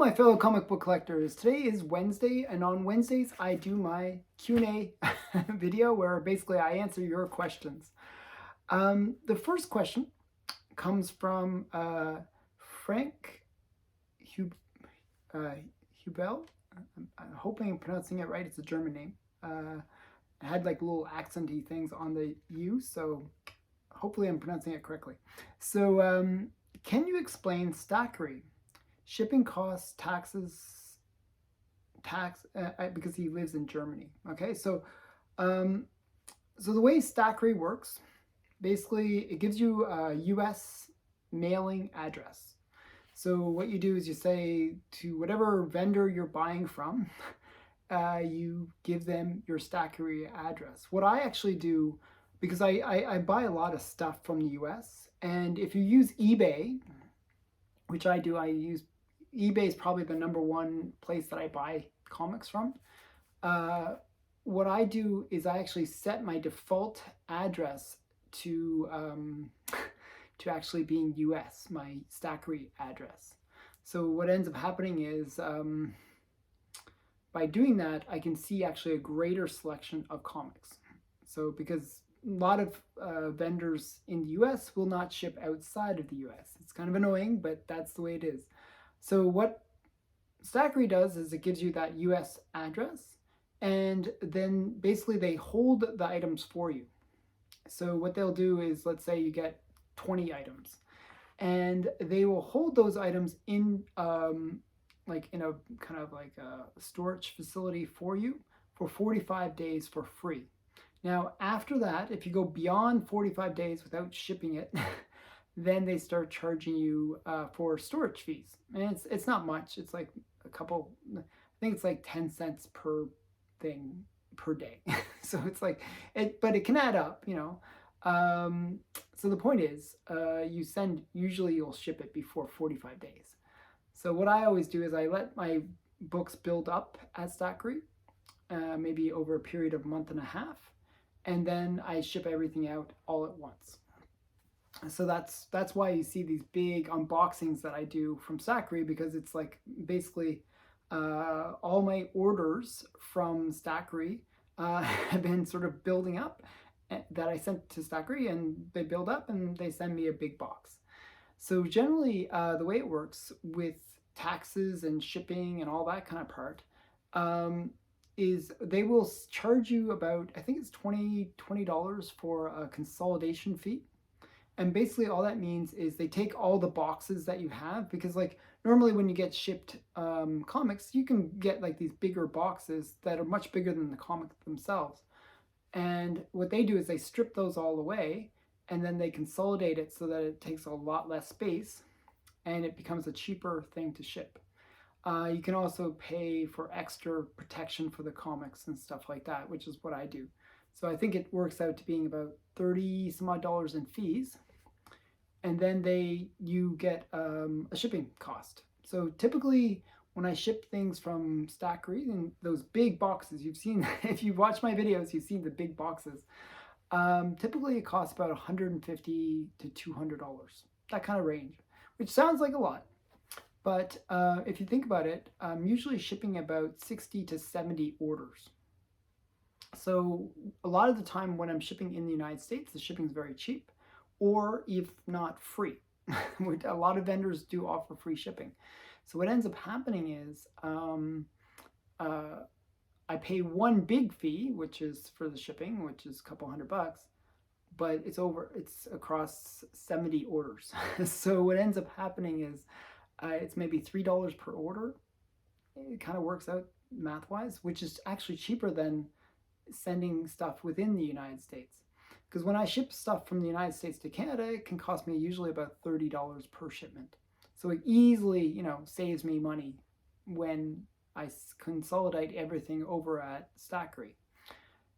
my fellow comic book collectors. Today is Wednesday, and on Wednesdays I do my Q&A video where basically I answer your questions. The first question comes from Frank Hubel. I'm hoping I'm pronouncing it right. It's a German name. It had like little accenty things on the U, so hopefully I'm pronouncing it correctly. So can you explain Stackery? Shipping costs, taxes, because he lives in Germany. Okay, so the way Stackery works, basically it gives you a US mailing address. So what you do is you say to whatever vendor you're buying from, you give them your Stackery address. What I actually do, because I buy a lot of stuff from the US, and if you use eBay, which I do, I use eBay is probably the number one place that I buy comics from. What I do is I actually set my default address to actually being US, my Stackery address. So what ends up happening is by doing that, I can see actually a greater selection of comics. So because a lot of vendors in the US will not ship outside of the US. It's kind of annoying, but that's the way it is. So what Stackery does is it gives you that US address, and then basically they hold the items for you. So what they'll do is, let's say you get 20 items, and they will hold those items in like in a kind of like a storage facility for you for 45 days for free. Now after that, if you go beyond 45 days without shipping it, then they start charging you for storage fees. And it's not much. It's like a couple, I think it's like 10 cents per thing per day. So it's like, but it can add up, you know. So the point is, usually you'll ship it before 45 days. So what I always do is I let my books build up at Stackry, maybe over a period of a month and a half, and then I ship everything out all at once. So that's why you see these big unboxings that I do from Stackery, because it's like basically all my orders from Stackery have been sort of building up that I sent to Stackery, and they build up and they send me a big box. So generally the way it works with taxes and shipping and all that kind of part is they will charge you about, I think it's $20 for a consolidation fee. And basically all that means is they take all the boxes that you have, because like normally when you get shipped comics, you can get like these bigger boxes that are much bigger than the comics themselves. And what they do is they strip those all away, and then they consolidate it so that it takes a lot less space and it becomes a cheaper thing to ship. You can also pay for extra protection for the comics and stuff like that, which is what I do. So I think it works out to being about 30 some odd dollars in fees. And then you get a shipping cost. So typically when I ship things from Stackery, and those big boxes, you've seen, if you've watched my videos, you've seen the big boxes. Typically it costs about $150 to $200, that kind of range, which sounds like a lot. But if you think about it, I'm usually shipping about 60 to 70 orders. So a lot of the time when I'm shipping in the United States, the shipping is very cheap, or if not free. A lot of vendors do offer free shipping. So what ends up happening is I pay one big fee, which is for the shipping, which is a couple $100, but it's across 70 orders. So what ends up happening is it's maybe $3 per order. It kind of works out math-wise, which is actually cheaper than sending stuff within the United States. Because when I ship stuff from the United States to Canada, it can cost me usually about $30 per shipment. So it easily, you know, saves me money when I consolidate everything over at Stackery.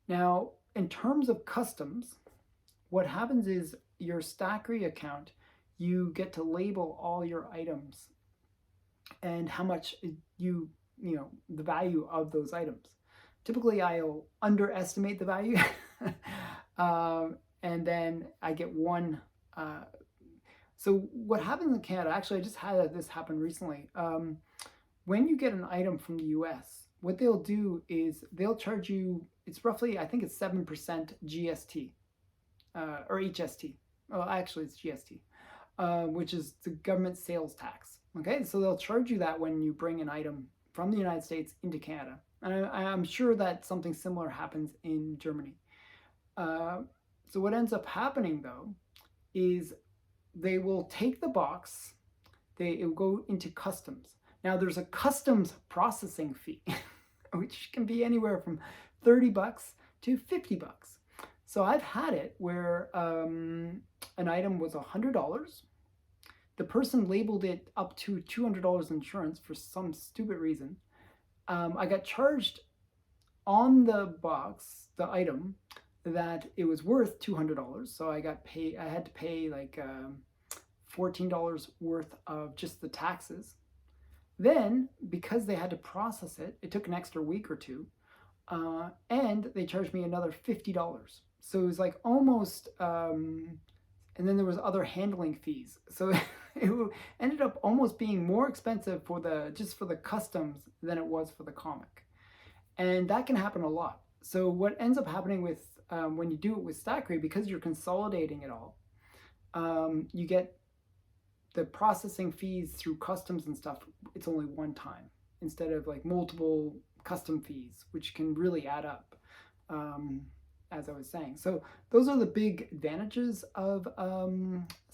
Now, in terms of customs, what happens is your Stackery account, you get to label all your items and how much you know, the value of those items. Typically, I'll underestimate the value, and then I get one. So what happens in Canada, actually, I just had this happen recently. when you get an item from the US, what they'll do is they'll charge you, it's roughly, I think it's 7% GST or HST. Oh, actually, it's GST, which is the government sales tax. Okay, so they'll charge you that when you bring an item from the United States into Canada. And I'm sure that something similar happens in Germany. So what ends up happening, though, is they will take the box, it will go into customs. Now, there's a customs processing fee, which can be anywhere from $30 to $50. So I've had it where an item was $100. The person labeled it up to $200 insurance for some stupid reason. I got charged on the box, the item, that it was worth $200. So I had to pay like $14 worth of just the taxes. Then, because they had to process it, it took an extra week or two, and they charged me another $50. So it was like almost, and then there was other handling fees. So it ended up almost being more expensive for just for the customs than it was for the comic. And that can happen a lot. So what ends up happening with when you do it with Stackry, because you're consolidating it all, you get the processing fees through customs and stuff. It's only one time instead of like multiple custom fees, which can really add up, as I was saying. So those are the big advantages of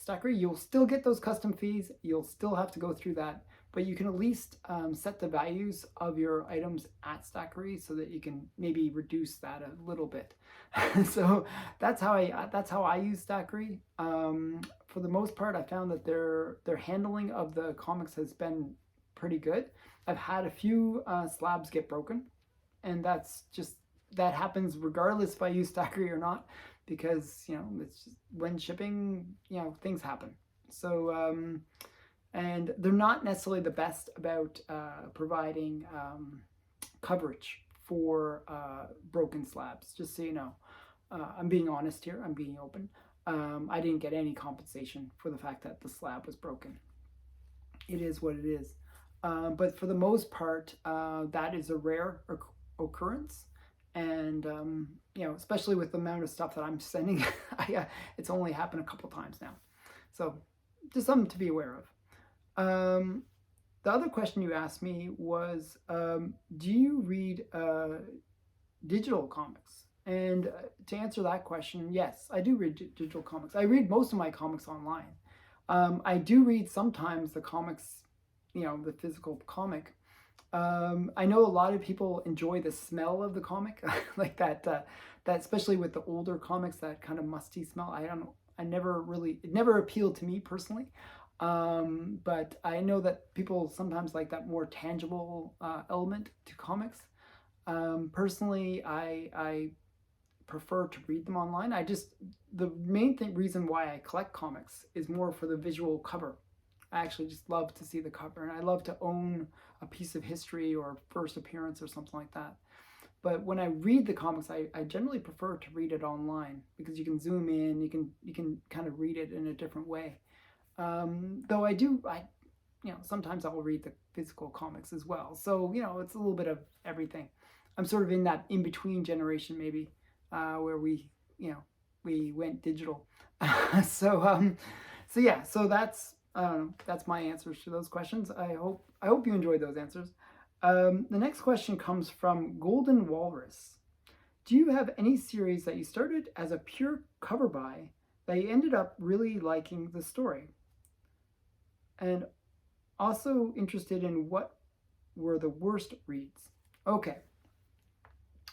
Stackry. You'll still get those custom fees. You'll still have to go through that, but you can at least set the values of your items at Stackery so that you can maybe reduce that a little bit. So that's how I use Stackery. For the most part, I found that their handling of the comics has been pretty good. I've had a few slabs get broken, and that happens regardless if I use Stackery or not, because it's just, when shipping, things happen. So and they're not necessarily the best about providing coverage for broken slabs, just so you know. I'm being honest here, I'm being open. I didn't get any compensation for the fact that the slab was broken. It is what it is. But for the most part, that is a rare occurrence. And, especially with the amount of stuff that I'm sending, it's only happened a couple times now. So just something to be aware of. The other question you asked me was, do you read digital comics? And to answer that question, yes, I do read digital comics. I read most of my comics online. I do read sometimes the comics, the physical comic. I know a lot of people enjoy the smell of the comic, like that especially with the older comics, that kind of musty smell. I don't know. It never appealed to me personally. But I know that people sometimes like that more tangible element to comics. Personally, I prefer to read them online. The main reason why I collect comics is more for the visual cover. I actually just love to see the cover, and I love to own a piece of history or first appearance or something like that. But when I read the comics, I generally prefer to read it online, because you can zoom in, you can kind of read it in a different way. Though I sometimes I'll read the physical comics as well. So, it's a little bit of everything. I'm sort of in that in-between generation, maybe, where we went digital. So that's my answers to those questions. I hope you enjoyed those answers. The next question comes from Golden Walrus. Do you have any series that you started as a pure cover buy that you ended up really liking the story? And also interested in what were the worst reads? Okay,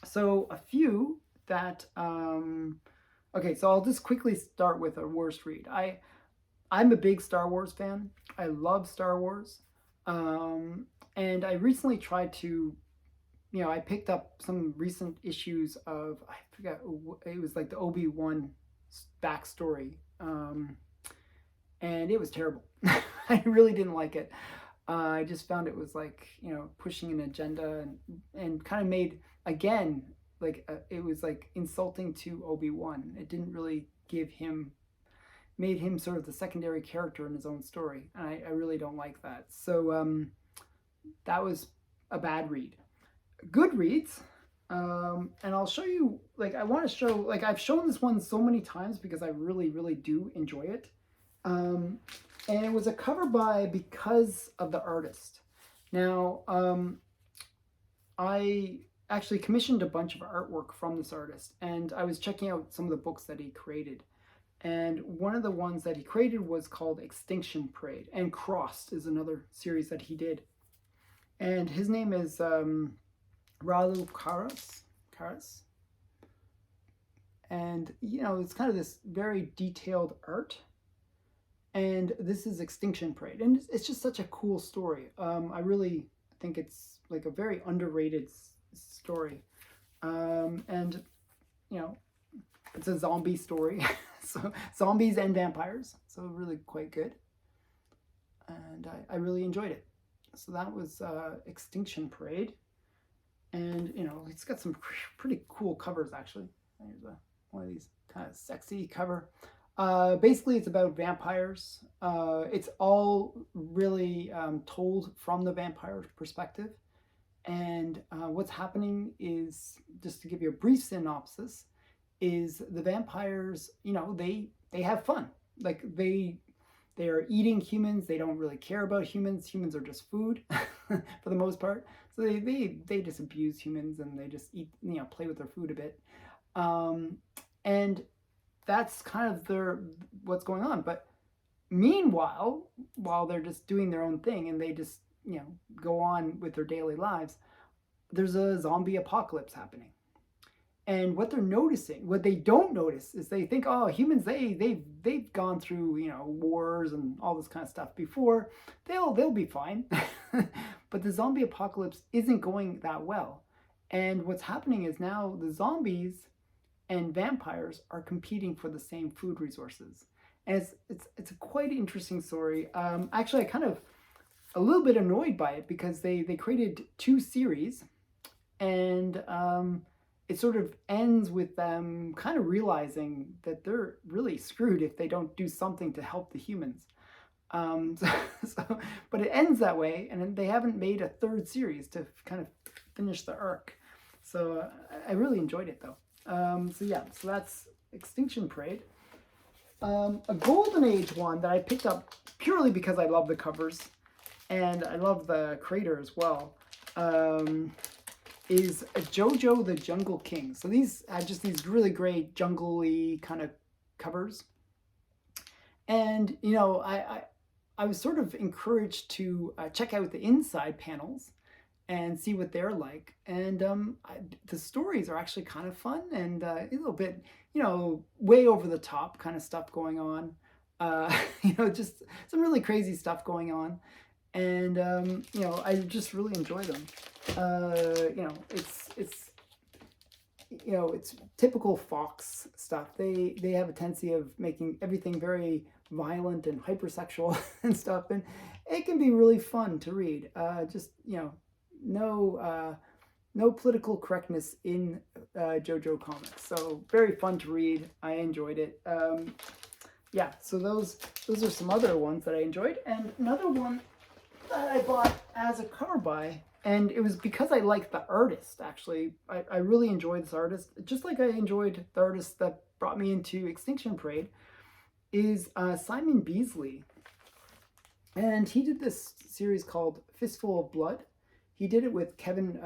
so a few that so I'll just quickly start with a worst read. I'm a big Star Wars fan. I love Star Wars. And I recently tried to, I picked up some recent issues of, I forget, it was like the Obi-Wan backstory. And it was terrible. I really didn't like it. I just found it was like, pushing an agenda and kind of made, again, like it was like insulting to Obi-Wan. It didn't really made him sort of the secondary character in his own story. And I really don't like that. So that was a bad read. Good reads, and I'll show you, like I want to show, like I've shown this one so many times because I really, really do enjoy it. And it was a cover by Because of the Artist. Now, I actually commissioned a bunch of artwork from this artist, and I was checking out some of the books that he created. And one of the ones that he created was called Extinction Parade, and Crossed is another series that he did. And his name is Ralu Karas. And, you know, it's kind of this very detailed art. And this is Extinction Parade. And it's just such a cool story. I really think it's like a very underrated story. And, you know, it's a zombie story. So zombies and vampires. So really quite good. And I really enjoyed it. So that was Extinction Parade. And, you know, it's got some pretty cool covers, actually. There's one of these kind of sexy cover. Basically, it's about vampires. It's all really told from the vampire perspective. And what's happening is, just to give you a brief synopsis, is the vampires, you know, they have fun. Like they are eating humans. They don't really care about humans. Humans are just food for the most part. So they just abuse humans, and they just eat, you know, play with their food a bit. And that's kind of what's going on. But meanwhile, while they're just doing their own thing and they just, you know, go on with their daily lives, there's a zombie apocalypse happening. And what they're noticing, what they don't notice, is they think, oh, humans, they've gone through, you know, wars and all this kind of stuff before. They'll be fine. But the zombie apocalypse isn't going that well. And what's happening is now the zombies and vampires are competing for the same food resources. And it's a quite interesting story. Actually, I kind of a little bit annoyed by it because they created 2 series, and it sort of ends with them kind of realizing that they're really screwed if they don't do something to help the humans. But it ends that way, and they haven't made a 3rd series to kind of finish the arc. So I really enjoyed it, though. So that's Extinction Parade. A Golden Age one that I picked up purely because I love the covers and I love the creator as well, is JoJo the Jungle King. So these are just these really great jungle-y kind of covers. And, you know, I was sort of encouraged to check out the inside panels and see what they're like. And the stories are actually kind of fun and a little bit, you know, way over the top kind of stuff going on. You know, just some really crazy stuff going on. And, you know, I just really enjoy them. You know, it's typical Fox stuff. They have a tendency of making everything very violent and hypersexual and stuff. And it can be really fun to read. Just, you know, no political correctness in JoJo comics. So very fun to read. I enjoyed it. Yeah, so those are some other ones that I enjoyed. And another one that I bought as a cover buy, and it was because I liked the artist, actually. I really enjoyed this artist, just like I enjoyed the artist that brought me into Extinction Parade, is Simon Beasley. And he did this series called Fistful of Blood. He did it with Kevin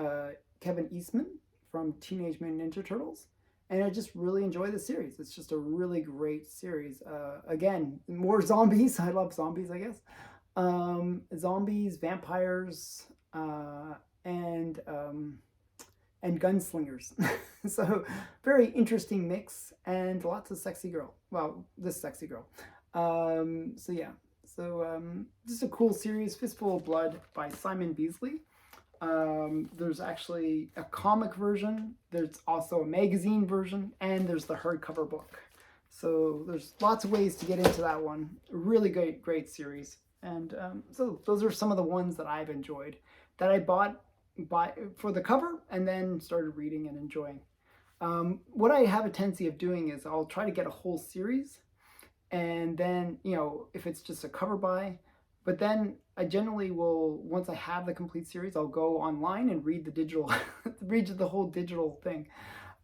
Eastman from Teenage Mutant Ninja Turtles. And I just really enjoy the series. It's just a really great series. Again, more zombies. I love zombies, I guess. Zombies, vampires, and gunslingers. So very interesting mix, and lots of sexy girl. Well, this sexy girl. So yeah. So just a cool series, Fistful of Blood by Simon Beasley. There's actually a comic version, there's also a magazine version, and there's the hardcover book. So there's lots of ways to get into that one. Really great series. And so those are some of the ones that I've enjoyed, that I bought for the cover and then started reading and enjoying. What I have a tendency of doing is I'll try to get a whole series, and then, you know, if it's just a cover buy, But then I generally will, once I have the complete series, I'll go online and read the digital, read the whole digital thing.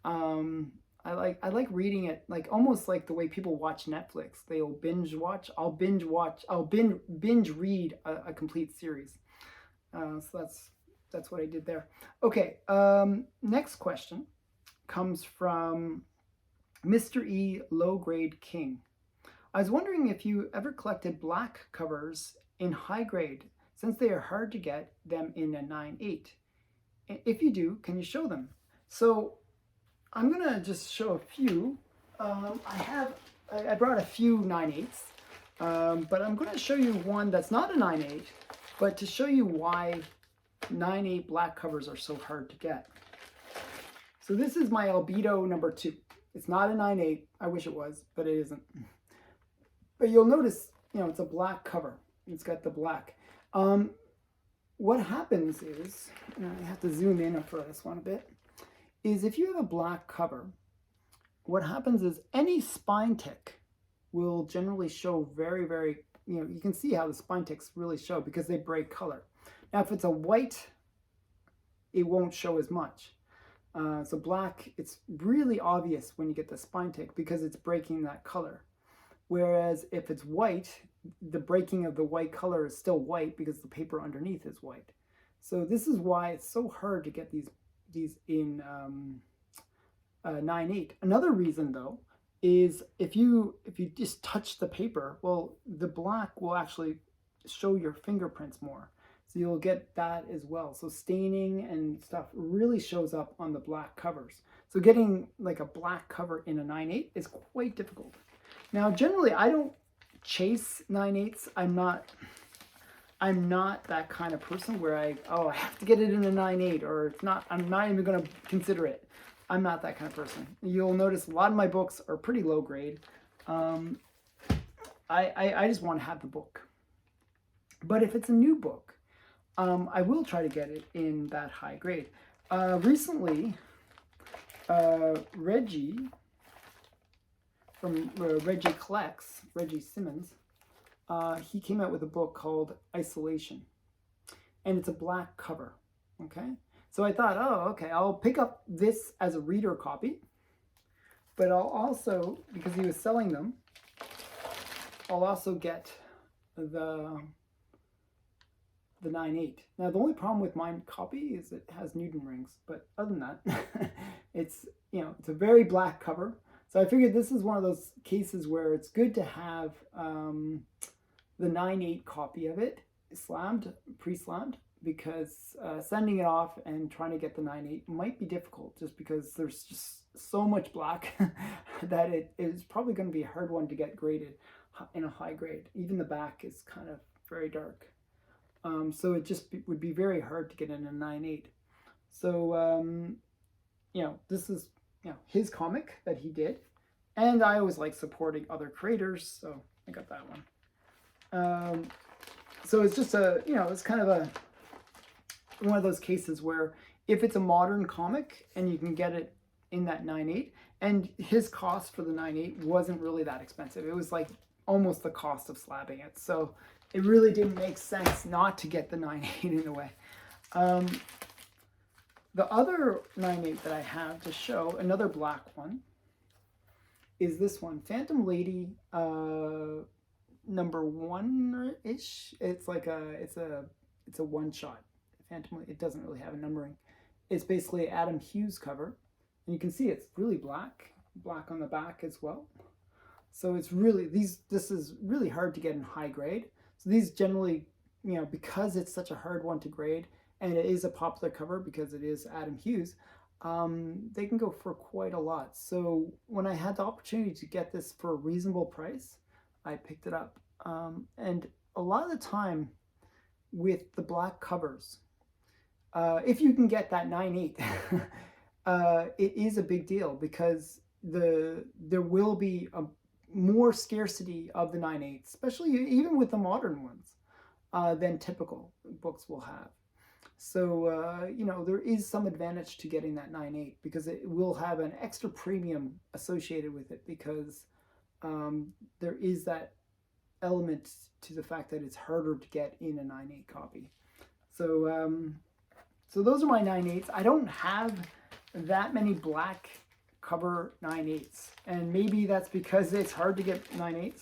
Um, I like reading it, like almost like the way people watch Netflix. They'll binge watch. I'll binge watch. I'll binge read a complete series. So that's what I did there. Okay. Next question comes from Mr. E. Low Grade King. I was wondering if you ever collected black covers in high grade, since they are hard to get them in a 9/8. If you do, can you show them? So I'm gonna just show a few. I brought a few 9/8s, but I'm gonna show you one that's not a 9/8, but to show you why 9/8 black covers are so hard to get. So this is my Albedo number 2. It's not a 9/8. I wish it was, but it isn't. But you'll notice, it's a black cover. It's got the black. What happens is, I have to zoom in for this one a bit, is if you have a black cover, what happens is any spine tick will generally show very, very, you can see how the spine ticks really show because they break color. Now, if it's a white, it won't show as much. So black, it's really obvious when you get the spine tick because it's breaking that color. Whereas if it's white, the breaking of the white color is still white because the paper underneath is white. So this is why it's so hard to get these in 9/8. Another reason though is if you just touch the paper, well, the black will actually show your fingerprints more. So you'll get that as well. So staining and stuff really shows up on the black covers. So getting like a black cover in a 9/8 is quite difficult. Now, generally, I don't chase 9/8s. I'm not that kind of person where I have to get it in a 9/8 or it's not. I'm not even going to consider it. I'm not that kind of person. You'll notice a lot of my books are pretty low grade. I just want to have the book. But if it's a new book, I will try to get it in that high grade. Recently, Reggie from Reggie Collects, Reggie Simmons, he came out with a book called Isolation. And it's a black cover, okay? So I thought, okay, I'll pick up this as a reader copy, but I'll also, because he was selling them, I'll also get the 9/8. Now, the only problem with my copy is it has Newton rings, but other than that, it's a very black cover. So I figured this is one of those cases where it's good to have the 9/8 copy of it slammed, pre-slammed, because sending it off and trying to get the 9/8 might be difficult just because there's just so much black that it is probably going to be a hard one to get graded in a high grade. Even the back is kind of very dark. So it just would be very hard to get in a 9/8. So, this is, his comic that he did. And I always like supporting other creators, so I got that one. So it's just it's kind of one of those cases where if it's a modern comic and you can get it in that 9/8, and his cost for the 9/8 wasn't really that expensive. It was like almost the cost of slabbing it. So it really didn't make sense not to get the 9/8 in a way. The other 9/8 that I have to show, another black one, is this one, Phantom Lady, number 1-ish. It's like it's a one shot. Phantom Lady, it doesn't really have a numbering. It's basically Adam Hughes cover, and you can see it's really black on the back as well. So it's really this is really hard to get in high grade. So these generally, because it's such a hard one to grade, and it is a popular cover because it is Adam Hughes, they can go for quite a lot. So when I had the opportunity to get this for a reasonable price, I picked it up. And a lot of the time with the black covers, if you can get that 9/8, it is a big deal because there will be a more scarcity of the 9/8, especially even with the modern ones, than typical books will have. So, there is some advantage to getting that 9/8 because it will have an extra premium associated with it because there is that element to the fact that it's harder to get in a 9/8 copy. So so those are my 9/8s. I don't have that many black cover 9/8s, and maybe that's because it's hard to get 9/8s.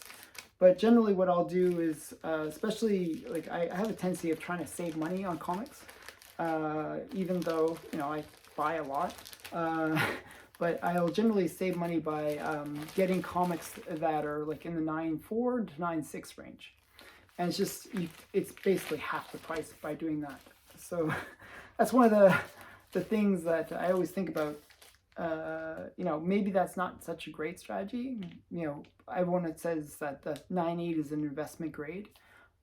But generally what I'll do is, especially like I have a tendency of trying to save money on comics, even though, you know, I buy a lot. But I'll generally save money by getting comics that are like in the 9.4 to 9.6 range. And it's just, it's basically half the price by doing that. So that's one of the things that I always think about. You know, maybe that's not such a great strategy. You know, everyone says that the 9.8 is an investment grade.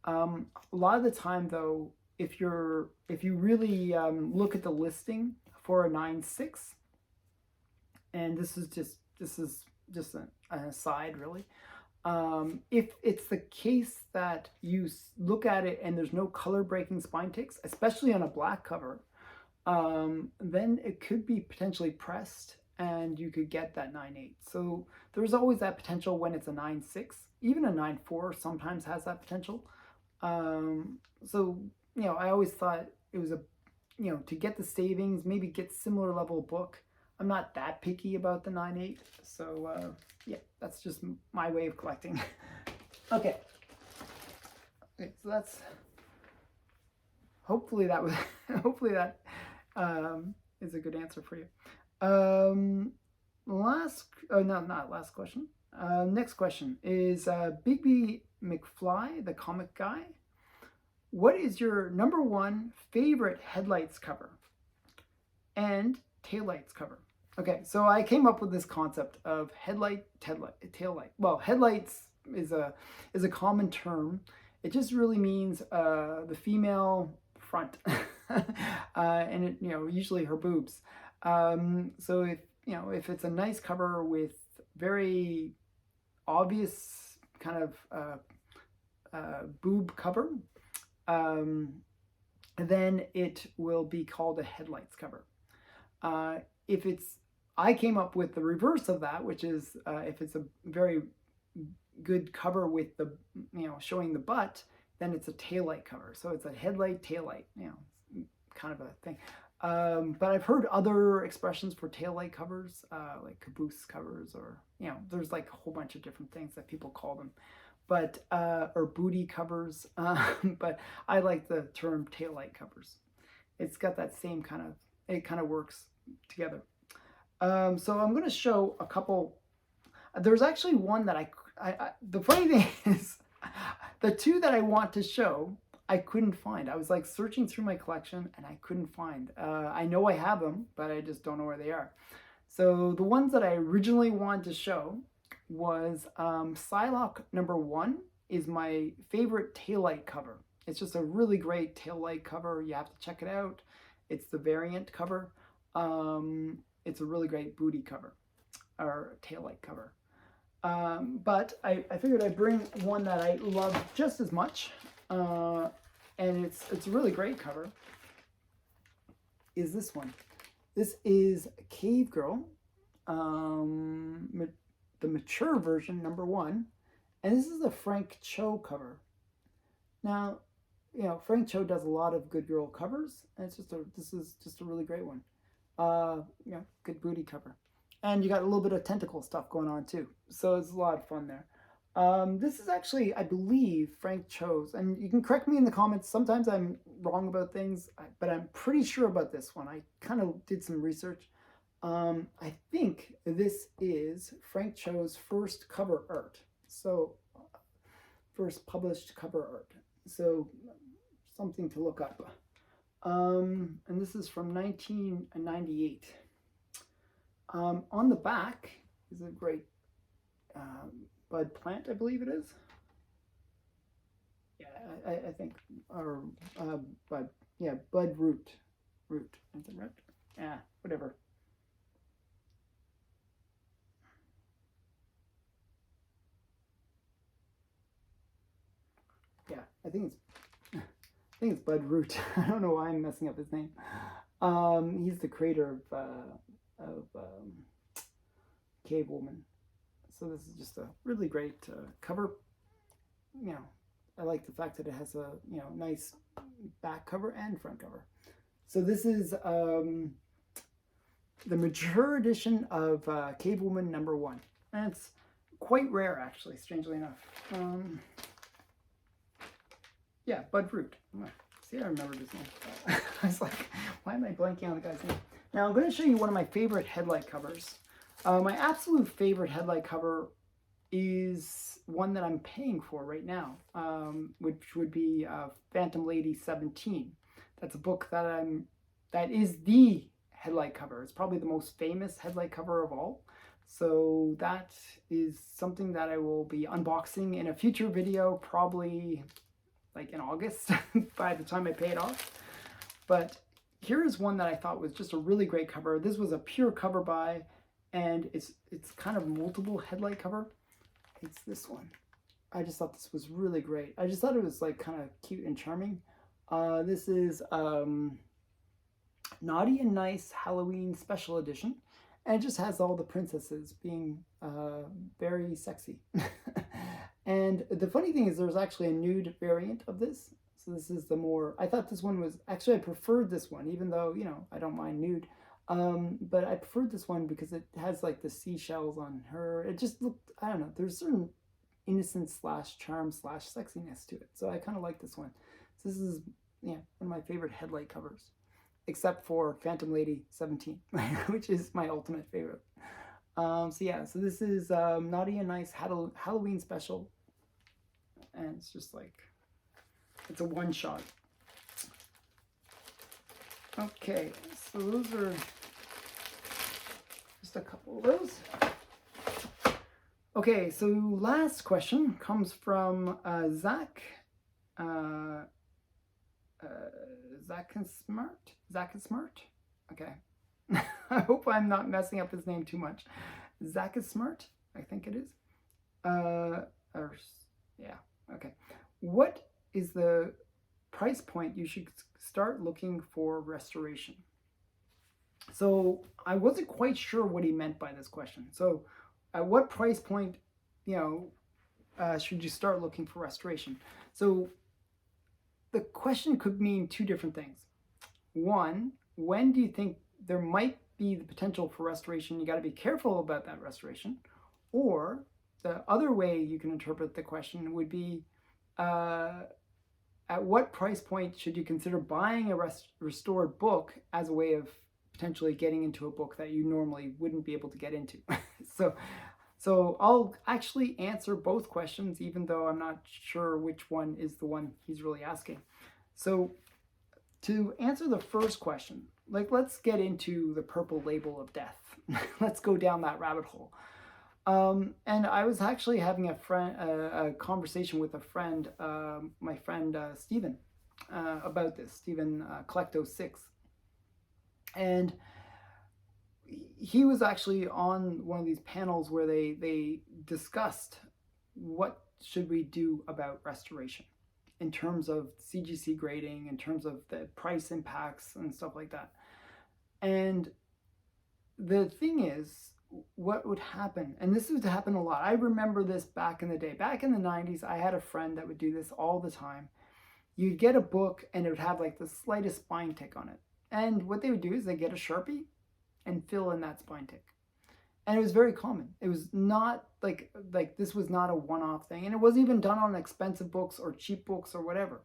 A lot of the time, though, if you really look at the listing for a 9.6, and this is just an aside, really. If it's the case that you look at it and there's no color breaking spine ticks, especially on a black cover, then it could be potentially pressed and you could get that 9.8. So there's always that potential when it's a 9.6. Even a 9.4 sometimes has that potential. So, you know, I always thought it was you know, to get the savings, maybe get similar level book. I'm not that picky about the 9.8. So, yeah, that's just my way of collecting. Okay, so that's, hopefully that was, hopefully that is a good answer for you. Not last question. Next question is Bigby McFly, the comic guy. What is your #1 favorite Headlights cover and Taillights cover? Okay, so I came up with this concept of headlight, taillight. Well, headlights is a common term. It just really means the female front, and it, you know, usually her boobs. So if, you know, if it's a nice cover with very obvious kind of boob cover, then it will be called a Headlights cover. If it's, I came up with the reverse of that, which is if it's a very good cover with the, you know, showing the butt, then it's a taillight cover. So it's a headlight, taillight, you know, kind of a thing. But I've heard other expressions for taillight covers, like caboose covers, or, you know, there's like a whole bunch of different things that people call them. But, or booty covers, but I like the term taillight covers. It's got that same kind of, it kind of works together. So I'm going to show a couple. There's actually one that the funny thing is, the two that I want to show, I couldn't find. I was like searching through my collection and I couldn't find. I know I have them, but I just don't know where they are. So the ones that I originally wanted to show was Psylocke #1 is my favorite taillight cover. It's just a really great taillight cover. You have to check it out. It's the variant cover. It's a really great booty cover, or taillight cover. But I figured I'd bring one that I love just as much, and it's a really great cover, is this one. This is Cave Girl, the mature version, #1, and this is a Frank Cho cover. Now, you know, Frank Cho does a lot of good girl covers, and this is just a really great one. You know, good booty cover. And you got a little bit of tentacle stuff going on too. So it's a lot of fun there. This is actually, I believe, Frank Cho's, and you can correct me in the comments. Sometimes I'm wrong about things, but I'm pretty sure about this one. I kind of did some research. I think this is Frank Cho's first cover art. So, first published cover art. So, something to look up. And this is from 1998. On the back is a great bud plant, I believe it is. Yeah, I think, or bud, yeah, bud root, is it right? Yeah, whatever. Yeah, I think it's Bud Root. I don't know why I'm messing up his name. He's the creator of Cave Woman. So this is just a really great cover. you know, I like the fact that it has a, you know, nice back cover and front cover. So this is the mature edition of Cave Woman #1. And it's quite rare, actually, strangely enough. Yeah, Bud Root. See, I remember this name. I was like, why am I blanking on the guy's name? Now, I'm going to show you one of my favorite Headlight covers. My absolute favorite Headlight cover is one that I'm paying for right now, which would be Phantom Lady 17. That's a book that is the Headlight cover. It's probably the most famous Headlight cover of all. So that is something that I will be unboxing in a future video, probably like in August by the time I pay it off. But here is one that I thought was just a really great cover. This was a pure cover buy, and it's kind of multiple Headlight cover. It's this one. I just thought this was really great. I just thought it was like kind of cute and charming. This is Naughty and Nice Halloween Special Edition, and it just has all the princesses being very sexy. And the funny thing is there's actually a nude variant of this. So this is the more, I thought this one was, actually I preferred this one, even though, you know, I don't mind nude. But I preferred this one because it has like the seashells on her. It just looked, I don't know, there's certain innocence / charm / sexiness to it. So I kind of like this one. So this is, yeah, one of my favorite Headlight covers, except for Phantom Lady 17, which is my ultimate favorite. So yeah, so this is Naughty and Nice Halloween Special, and it's just like, it's a one-shot. Okay, so those are just a couple of those. Okay, so last question comes from Zach. Zach and Smart. Okay. I hope I'm not messing up his name too much. Zach is Smart, I think it is. Yeah, okay. What is the price point you should start looking for restoration? So I wasn't quite sure what he meant by this question. So at what price point, you know, should you start looking for restoration? So the question could mean two different things. One, when do you think there might be the potential for restoration? You got to be careful about that restoration. Or the other way you can interpret the question would be, at what price point should you consider buying a restored book as a way of potentially getting into a book that you normally wouldn't be able to get into? So I'll actually answer both questions, even though I'm not sure which one is the one he's really asking. So to answer the first question, like, let's get into the purple label of death. Let's go down that rabbit hole. And I was actually having a conversation with a friend, my friend Stephen, about this, Stephen Collecto6. And he was actually on one of these panels where they discussed what should we do about restoration in terms of CGC grading, in terms of the price impacts and stuff like that. And the thing is, what would happen, and this would happen a lot. I remember this back in the day. Back in the 90s, I had a friend that would do this all the time. You'd get a book and it would have like the slightest spine tick on it. And what they would do is they get a Sharpie and fill in that spine tick. And it was very common. It was not like this was not a one-off thing. And it wasn't even done on expensive books or cheap books or whatever.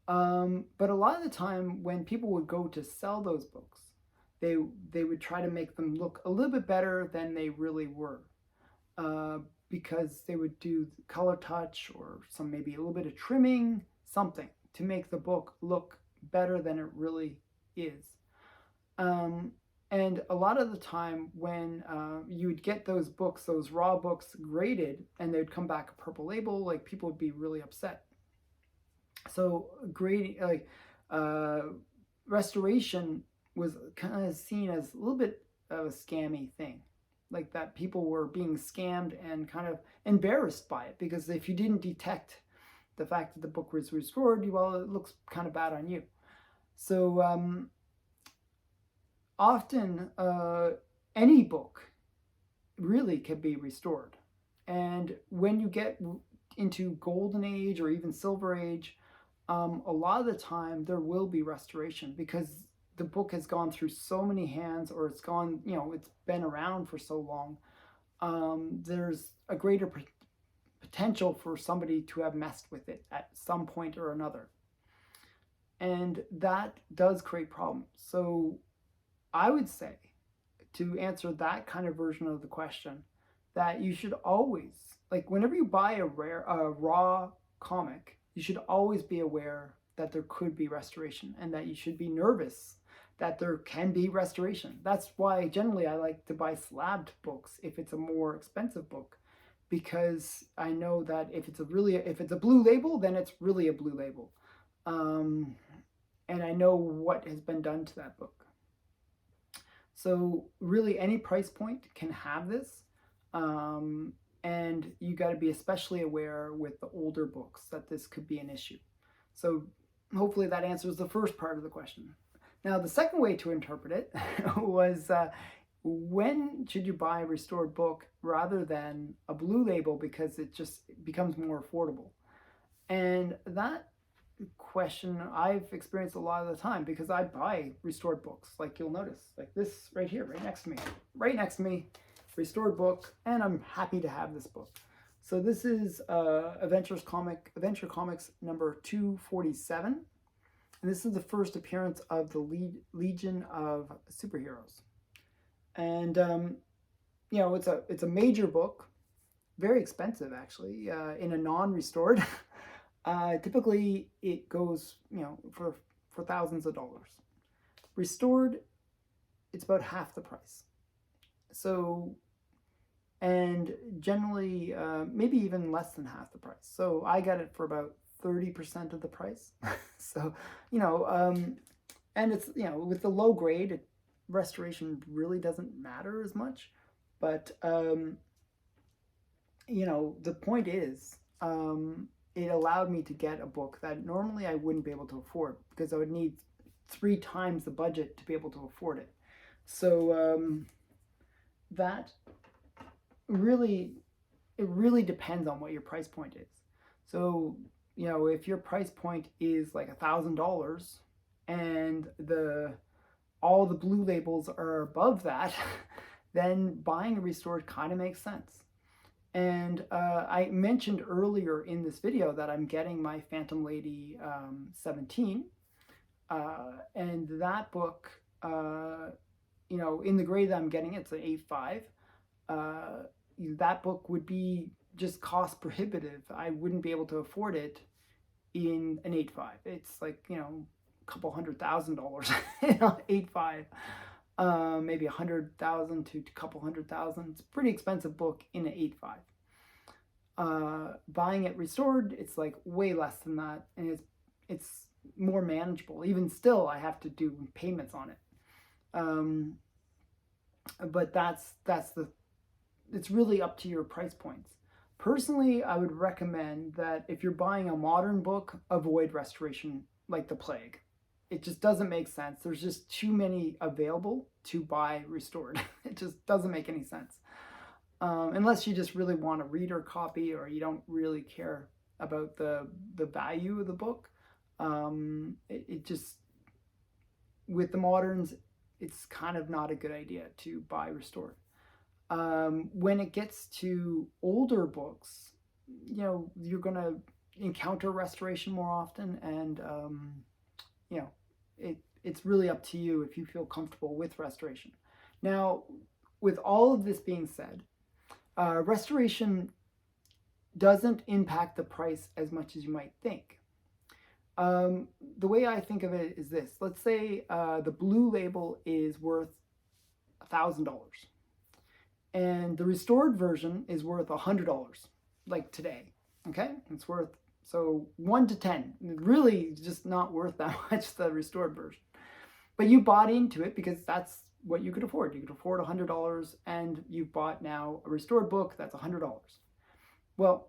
But a lot of the time when people would go to sell those books, they would try to make them look a little bit better than they really were, because they would do color touch or some, maybe a little bit of trimming, something to make the book look better than it really is. And a lot of the time when you would get those books, those raw books graded, and they'd come back a purple label, like, people would be really upset. So grading, like, restoration was kind of seen as a little bit of a scammy thing, like that people were being scammed and kind of embarrassed by it, because if you didn't detect the fact that the book was restored, well, it looks kind of bad on you. So often any book really can be restored, and when you get into golden age or even silver age, a lot of the time there will be restoration because the book has gone through so many hands, or it's gone, it's been around for so long. There's a greater potential for somebody to have messed with it at some point or another. And that does create problems. So I would say, to answer that kind of version of the question, that you should always, like whenever you buy a raw comic, you should always be aware that there could be restoration and that you should be nervous that there can be restoration. That's why generally I like to buy slabbed books if it's a more expensive book, because I know that if it's a blue label, then it's really a blue label. And I know what has been done to that book. So really any price point can have this. And you got to be especially aware with the older books that this could be an issue. So hopefully that answers the first part of the question. Now the second way to interpret it was when should you buy a restored book rather than a blue label, because it just becomes more affordable? And that question I've experienced a lot of the time, because I buy restored books, like you'll notice, like this right here, right next to me, restored book, and I'm happy to have this book. So this is Adventure Comics number 247, and this is the first appearance of the Legion of Superheroes. And it's a major book, very expensive actually, in a non-restored. Typically it goes, for thousands of dollars. Restored, it's about half the price. So, and generally, maybe even less than half the price. So I got it for about 30% of the price. So, and it's, with the low grade, restoration really doesn't matter as much. But, the point is, it allowed me to get a book that normally I wouldn't be able to afford, because I would need 3 times the budget to be able to afford it. So that really depends on what your price point is. So, if your price point is like $1,000 and all the blue labels are above that, then buying a restored kind of makes sense. And I mentioned earlier in this video that I'm getting my Phantom Lady 17, and that book, in the grade that I'm getting, it's an 8.5. That book would be just cost prohibitive. I wouldn't be able to afford it in an 8.5. It's like, a couple $100,000, 8.5. Maybe 100,000 to a couple 100,000. It's a pretty expensive book in an 8.5. Buying it restored, it's like way less than that, and it's more manageable. Even still, I have to do payments on it. But it's really up to your price points. Personally, I would recommend that if you're buying a modern book, avoid restoration like the plague. It just doesn't make sense. There's just too many available to buy restored. It just doesn't make any sense. Unless you just really want a reader copy, or you don't really care about the value of the book. It just, with the moderns, it's kind of not a good idea to buy restored. When it gets to older books, you're going to encounter restoration more often, and it's really up to you if you feel comfortable with restoration. Now, with all of this being said, restoration doesn't impact the price as much as you might think. The way I think of it is this. Let's say the blue label is worth $1,000, and the restored version is worth $100, like today. Okay, it's worth, so 1 to 10. Really, just not worth that much, the restored version. But you bought into it because that's what you could afford. You could afford $100, and you've bought now a restored book that's $100. Well,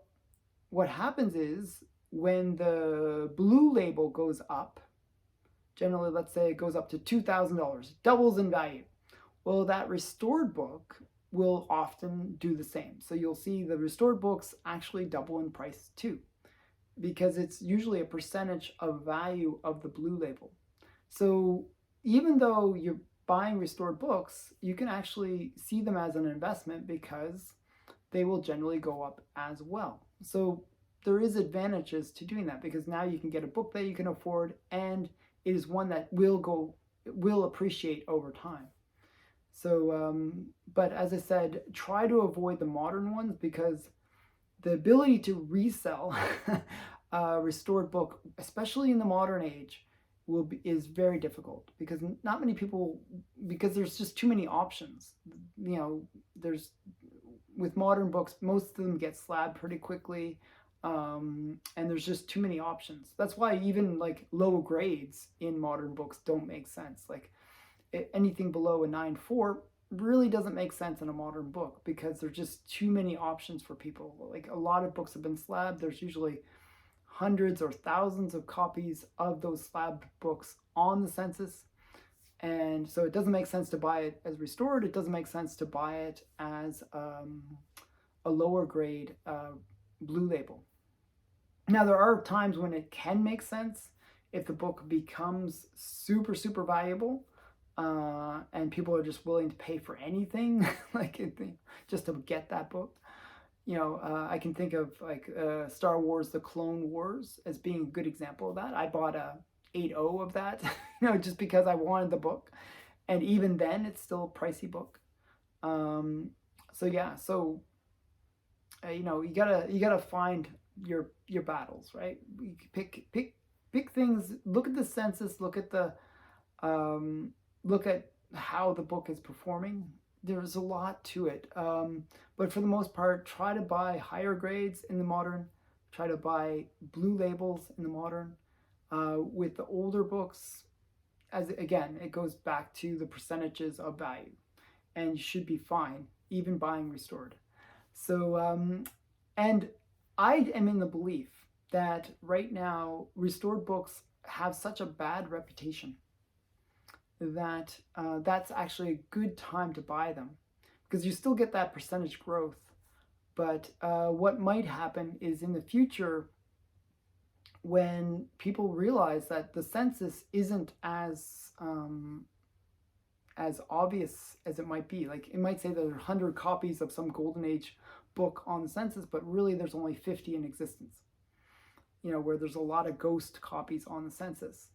what happens is, when the blue label goes up, generally, let's say it goes up to $2,000, doubles in value. Well, that restored book will often do the same. So you'll see the restored books actually double in price too, because it's usually a percentage of value of the blue label. So even though you're buying restored books, you can actually see them as an investment because they will generally go up as well. So there is advantages to doing that, because now you can get a book that you can afford, and it is one that will appreciate over time. So, but as I said, try to avoid the modern ones, because the ability to resell a restored book, especially in the modern age, is very difficult, because not many people, because there's just too many options. You know, with modern books, most of them get slabbed pretty quickly, and there's just too many options. That's why even like low grades in modern books don't make sense. Like anything below a 9.4 really doesn't make sense in a modern book, because there's just too many options for people. Like a lot of books have been slabbed. There's usually hundreds or thousands of copies of those slabbed books on the census. And so it doesn't make sense to buy it as restored. It doesn't make sense to buy it as a lower grade blue label. Now, there are times when it can make sense if the book becomes super, super valuable, and people are just willing to pay for anything, like just to get that book. You know, I can think of like Star Wars: The Clone Wars as being a good example of that. I bought a 8.0 of that, you know, just because I wanted the book, and even then, it's still a pricey book. So yeah, so you know, you gotta find your battles, right? You pick things. Look at the census. Look at how the book is performing. There's a lot to it, but for the most part, try to buy higher grades in the modern. Try to buy blue labels in the modern. With the older books, as again, it goes back to the percentages of value, and you should be fine even buying restored. So, and I am in the belief that right now restored books have such a bad reputation that that's actually a good time to buy them, because you still get that percentage growth. But what might happen is in the future, when people realize that the census isn't as obvious as it might be. Like it might say there are 100 copies of some golden age book on the census, but really there's only 50 in existence. You know, where there's a lot of ghost copies on the census.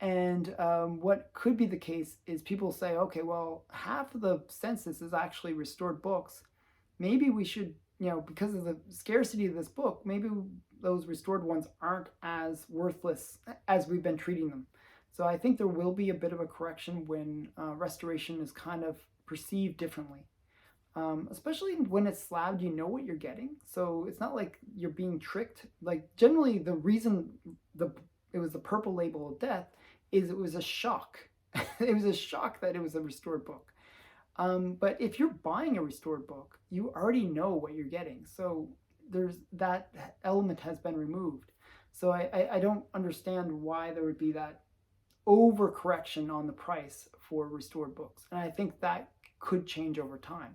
And what could be the case is people say, okay, well, half of the census is actually restored books. Maybe we should, you know, because of the scarcity of this book, maybe those restored ones aren't as worthless as we've been treating them. So I think there will be a bit of a correction when restoration is kind of perceived differently. Especially when it's slabbed, you know what you're getting. So it's not like you're being tricked. Like generally the reason it was the purple label of death is it was a shock. It was a shock that it was a restored book. But if you're buying a restored book, you already know what you're getting. So there's that element has been removed. So I don't understand why there would be that overcorrection on the price for restored books. And I think that could change over time.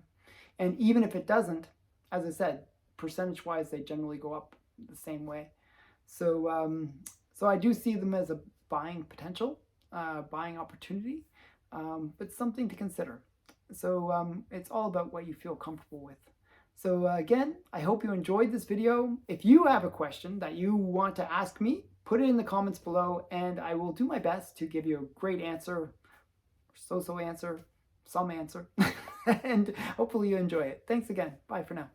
And even if it doesn't, as I said, percentage-wise, they generally go up the same way. So, so I do see them as a buying potential, buying opportunity, but something to consider. So it's all about what you feel comfortable with. So again, I hope you enjoyed this video. If you have a question that you want to ask me, put it in the comments below, and I will do my best to give you a great answer, so-so answer, some answer, and hopefully you enjoy it. Thanks again. Bye for now.